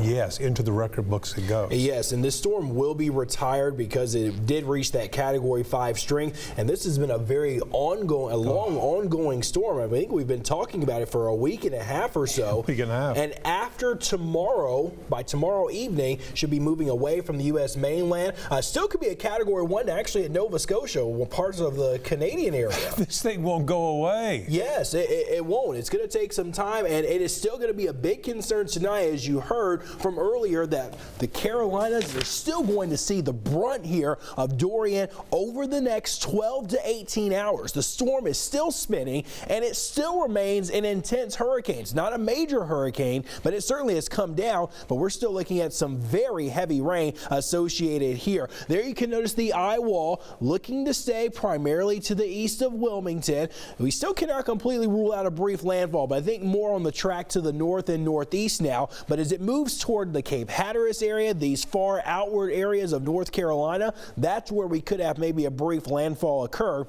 Yes, into the record books it goes. Yes, and this storm will be retired because it did reach that Category 5 strength, and this has been a very long ongoing storm. I think we've been talking about it for a week and a half or so. Week and a half. And after tomorrow, by tomorrow evening, should be moving away from the U.S. mainland. Still could be a Category 1 actually at Nova Scotia, parts of the Canadian area. This thing won't go away. Yes, it won't. It's going to take some time, and it is still going to be a big concern tonight, as you heard from earlier, that the Carolinas are still going to see the brunt here of Dorian over the next 12 to 18 hours. The storm is still spinning, and it still remains an intense hurricane. It's not a major hurricane, but it certainly has come down, but we're still looking at some very heavy rain associated here. There you can notice the eye wall looking to stay primarily to the east of Wilmington. We still cannot completely rule out a brief landfall, but I think more on the track to the north and northeast now. But as it moves toward the Cape Hatteras area, these far outward areas of North Carolina, that's where we could have maybe a brief landfall occur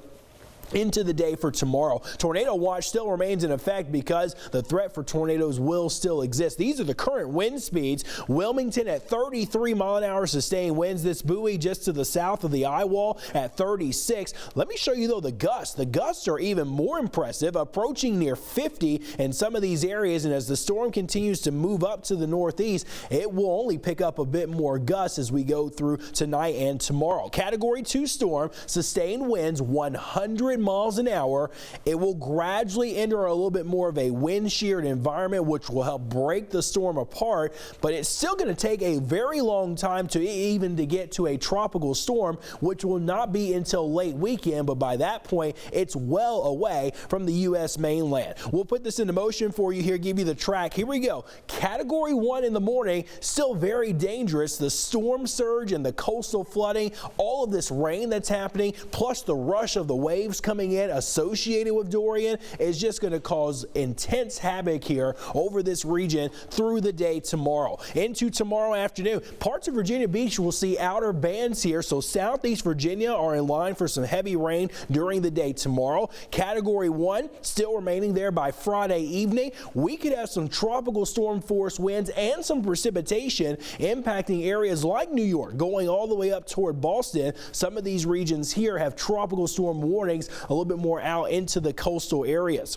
into the day for tomorrow. Tornado watch still remains in effect because the threat for tornadoes will still exist. These are the current wind speeds. Wilmington at 33 mile-an-hour sustained winds. This buoy just to the south of the eye wall at 36. Let me show you though the gusts. The gusts are even more impressive, approaching near 50 in some of these areas, and as the storm continues to move up to the northeast, it will only pick up a bit more gusts as we go through tonight and tomorrow. Category 2 storm, sustained winds 100 miles an hour. It will gradually enter a little bit more of a wind sheared environment, which will help break the storm apart, but it's still going to take a very long time to even to get to a tropical storm, which will not be until late weekend, but by that point it's well away from the U.S. mainland. We'll put this into motion for you here, give you the track. Here we go. Category 1 in the morning, still very dangerous. The storm surge and the coastal flooding, all of this rain that's happening, plus the rush of the waves coming in associated with Dorian is just going to cause intense havoc here over this region through the day tomorrow. Into tomorrow afternoon, parts of Virginia Beach will see outer bands here, so southeast Virginia are in line for some heavy rain during the day tomorrow. Category 1 still remaining there by Friday evening. We could have some tropical storm force winds and some precipitation impacting areas like New York, going all the way up toward Boston. Some of these regions here have tropical storm warnings a little bit more out into the coastal areas.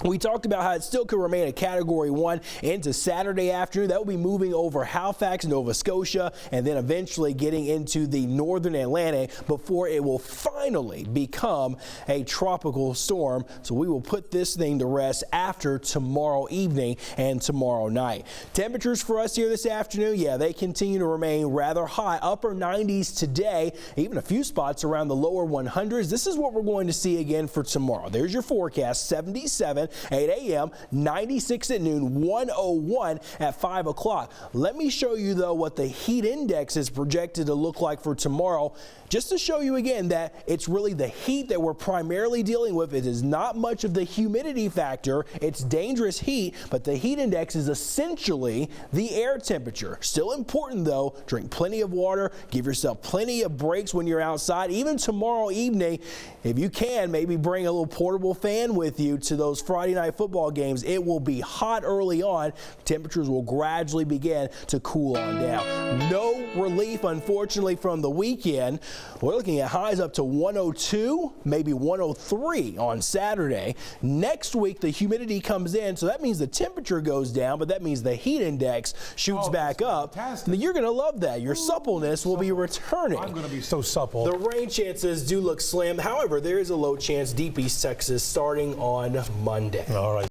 We talked about how it still could remain a Category 1 into Saturday afternoon. That will be moving over Halifax, Nova Scotia, and then eventually getting into the northern Atlantic before it will finally become a tropical storm. So we will put this thing to rest after tomorrow evening and tomorrow night. Temperatures for us here this afternoon, yeah, they continue to remain rather high. Upper 90s today, even a few spots around the lower 100s. This is what we're going to see again for tomorrow. There's your forecast, 77 8 a.m., 96 at noon, 101 at 5 o'clock. Let me show you, though, what the heat index is projected to look like for tomorrow, just to show you again that it's really the heat that we're primarily dealing with. It is not much of the humidity factor. It's dangerous heat, but the heat index is essentially the air temperature. Still important, though. Drink plenty of water. Give yourself plenty of breaks when you're outside. Even tomorrow evening, if you can, maybe bring a little portable fan with you to those Friday night football games. It will be hot early on. Temperatures will gradually begin to cool on down. No relief, unfortunately, from the weekend. We're looking at highs up to 102, maybe 103 on Saturday. Next week, the humidity comes in, so that means the temperature goes down, but that means the heat index shoots back up. Fantastic. You're going to love that. Your suppleness will be returning. I'm going to be so supple. The rain chances do look slim. However, there is a low chance deep East Texas starting on Monday. All right.